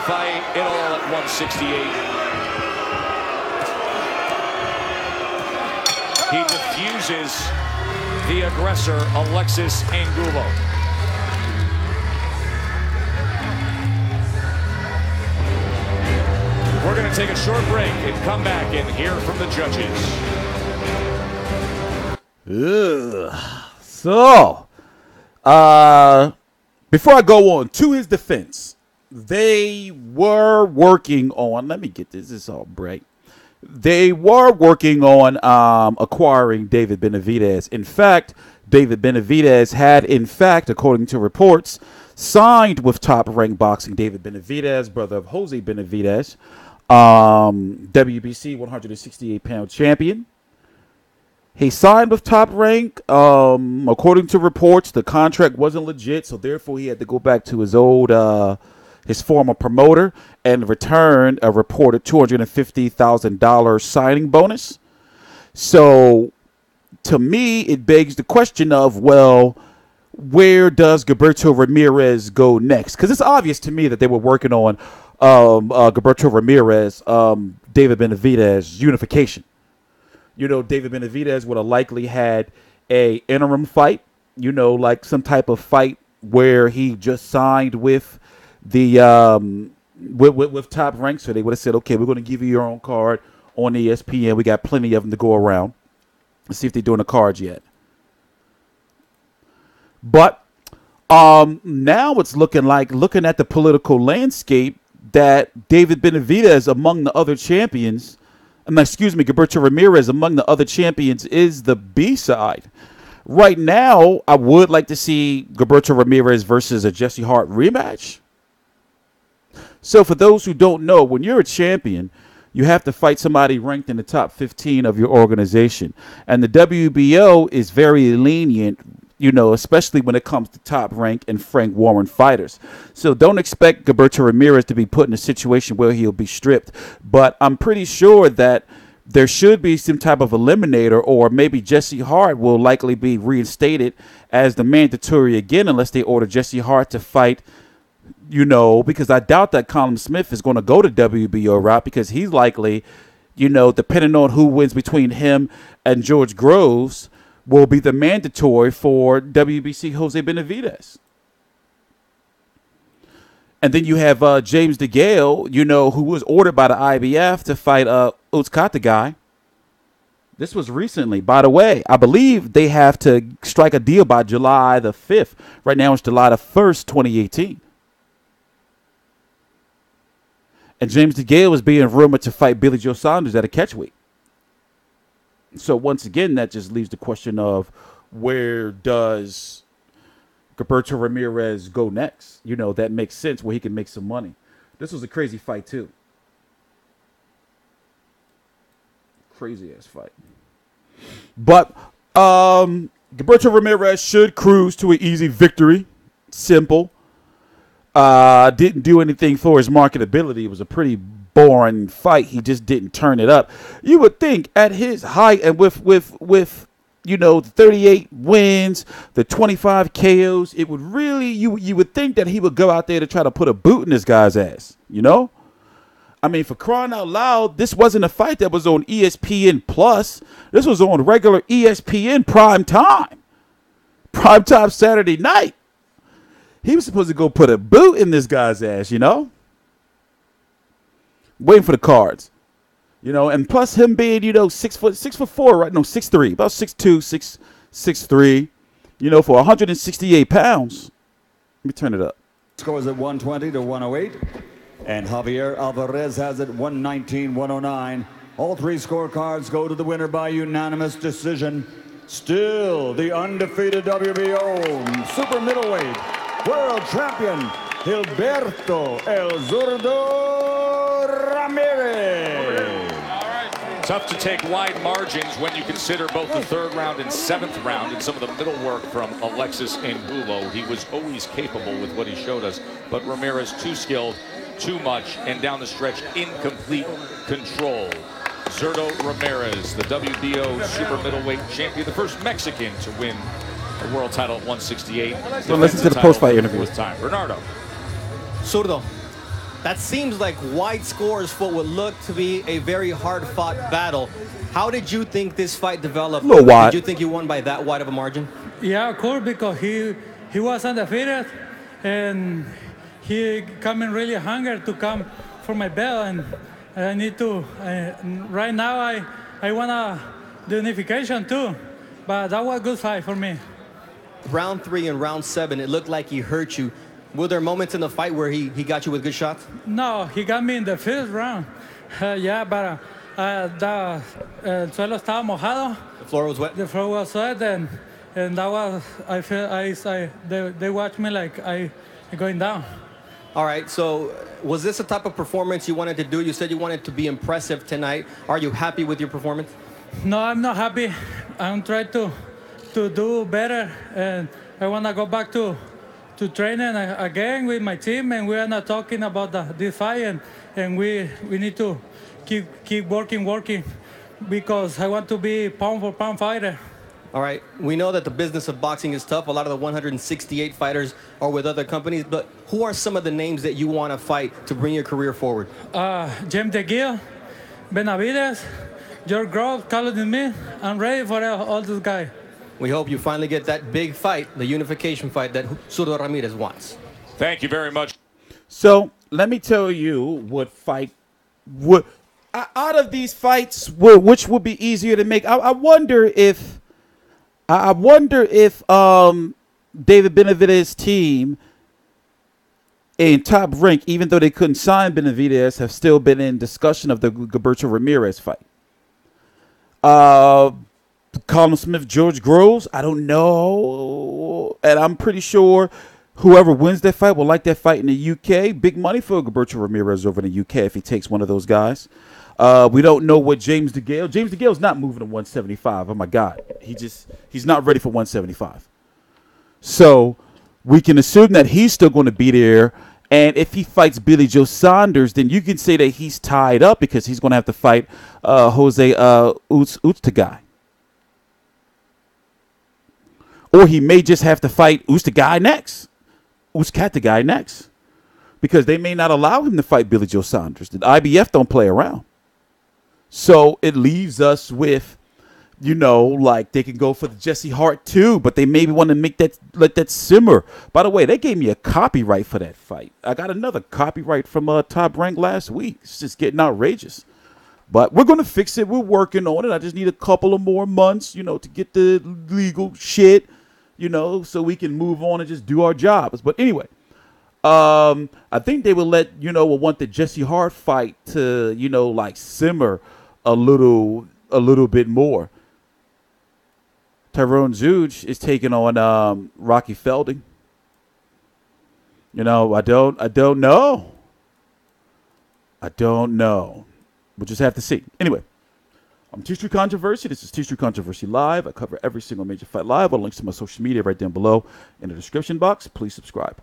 fight, it all at 168. He defuses the aggressor, Alexis Angulo. We're going to take a short break and come back and hear from the judges. So, before I go on, to his defense, they were working on, let me get this is all bright. They were working on acquiring David Benavidez. In fact, David Benavidez had, in fact, according to reports, signed with Top Rank Boxing. David Benavidez, brother of Jose Benavidez, WBC 168-pound champion. He signed with Top Rank. According to reports, the contract wasn't legit, so therefore he had to go back to his old, his former promoter and return a reported $250,000 signing bonus. So, to me, it begs the question of, well, where does Gilberto Ramirez go next? Because it's obvious to me that they were working on Gilberto Ramirez, David Benavidez unification. You know, David Benavidez would have likely had a interim fight, you know, like some type of fight where he just signed with the with Top Rank. So they would have said, okay, we're going to give you your own card on ESPN. We got plenty of them to go around. Let's see if they're doing the cards yet. But now it's looking like, looking at the political landscape, that David Benavidez among the other champions, Gilberto Ramirez among the other champions is the B-side. Right now, I would like to see Gilberto Ramirez versus a Jesse Hart rematch. So for those who don't know, when you're a champion, you have to fight somebody ranked in the top 15 of your organization. And the WBO is very lenient, you know, especially when it comes to Top Rank and Frank Warren fighters. So don't expect Gilberto Ramirez to be put in a situation where he'll be stripped. But I'm pretty sure that there should be some type of eliminator, or maybe Jesse Hart will likely be reinstated as the mandatory again, unless they order Jesse Hart to fight, you know, because I doubt that Colin Smith is going to go to WBO route, because he's likely, you know, depending on who wins between him and George Groves, will be the mandatory for WBC Jose Benavidez. And then you have James DeGale, you know, who was ordered by the IBF to fight Uzcata guy. This was recently. By the way, I believe they have to strike a deal by July the 5th. Right now it's July the 1st, 2018. And James DeGale is being rumored to fight Billy Joe Saunders at a catchweight. So once again, that just leaves the question of, where does Gilberto Ramirez go next? You know, that makes sense, where he can make some money. This was a crazy fight too. Crazy ass fight. But Gilberto Ramirez should cruise to an easy victory. Simple. Didn't do anything for his marketability. It was a pretty boring fight. He just didn't turn it up. You would think at his height and with you know, the 38 wins, the 25 KOs, it would really, you would think that he would go out there to try to put a boot in this guy's ass, you know? I mean, for crying out loud, this wasn't a fight that was on ESPN Plus. This was on regular ESPN prime time. Prime time Saturday night. He was supposed to go put a boot in this guy's ass, you know? Waiting for the cards, you know, and plus him being, you know, 6'4", right? No, 6'3", about 6'2", 6'3", you know, for 168 pounds. Let me turn it up. Scores at 120 to 108, and Javier Alvarez has it 119, 109. All three scorecards go to the winner by unanimous decision. Still the undefeated WBO super middleweight world champion, Gilberto El Zurdo Ramirez. Tough to take wide margins when you consider both the third round and seventh round and some of the middle work from Alexis Angulo. He was always capable with what he showed us, but Ramirez too skilled, too much, and down the stretch, incomplete control. Zurdo Ramirez, the WBO super middleweight champion, the first Mexican to win a world title at 168. So listen to the post-fight interview. With time. Bernardo. Zurdo, That seems like wide scores for what would look to be a very hard-fought battle. How did you think this fight developed? A little wide. Did you think you won by that wide of a margin? Yeah, of course, because he was undefeated, and he coming really hungry to come for my belt, and I need to. Right now, I want the unification too, but that was a good fight for me. Round 3 and round 7, it looked like he hurt you. Were there moments in the fight where he got you with good shots? No, he got me in the first round. Yeah, but the suelo estaba mojado. The floor was wet? The floor was wet, and that was, I feel, they watched me like I going down. All right, so was this the type of performance you wanted to do? You said you wanted to be impressive tonight. Are you happy with your performance? No, I'm not happy. I'm trying to do better, and I want to go back to training again with my team, and we are not talking about this fight, and we need to keep working because I want to be pound for pound fighter. All right, we know that the business of boxing is tough. A lot of the 168 fighters are with other companies, but who are some of the names that you want to fight to bring your career forward? DeGALE, BENAVIDEZ, GROVES, Carlos Smith. I'm ready for all these guys. We hope you finally get that big fight, the unification fight that Zurdo Ramirez wants. Thank you very much. So let me tell you what fight would out of these fights, which would be easier to make. I wonder if David Benavidez's team in Top Rank, even though they couldn't sign Benavidez, have still been in discussion of the Gilberto Ramirez fight. Colin Smith, George Groves, I don't know. And I'm pretty sure whoever wins that fight will like that fight in the UK. Big money for Gilberto Ramirez over in the UK if he takes one of those guys. We don't know what James DeGale's not moving to 175. Oh, my God. He's not ready for 175. So we can assume that he's still going to be there. And if he fights Billy Joe Saunders, then you can say that he's tied up because he's going to have to fight Jose Ustagai. Or he may just have to fight Ustagai next. Ustagai next. Because they may not allow him to fight Billy Joe Saunders. The IBF don't play around. So it leaves us with, like they can go for the Jesse Hart too, but they maybe want to let that simmer. By the way, they gave me a copyright for that fight. I got another copyright from Top Rank last week. It's just getting outrageous. But we're going to fix it. We're working on it. I just need a couple of more months, to get the legal shit, so we can move on and just do our jobs. But anyway, I think they will want the Jesse Hart fight to, simmer a little bit more. Tyrone Zouge is taking on Rocky Felding. I don't know. We'll just have to see. Anyway, I'm TstreeT Controversy. This is TstreeT Controversy Live. I cover every single major fight live. I'll links to my social media right down below in the description box. Please subscribe.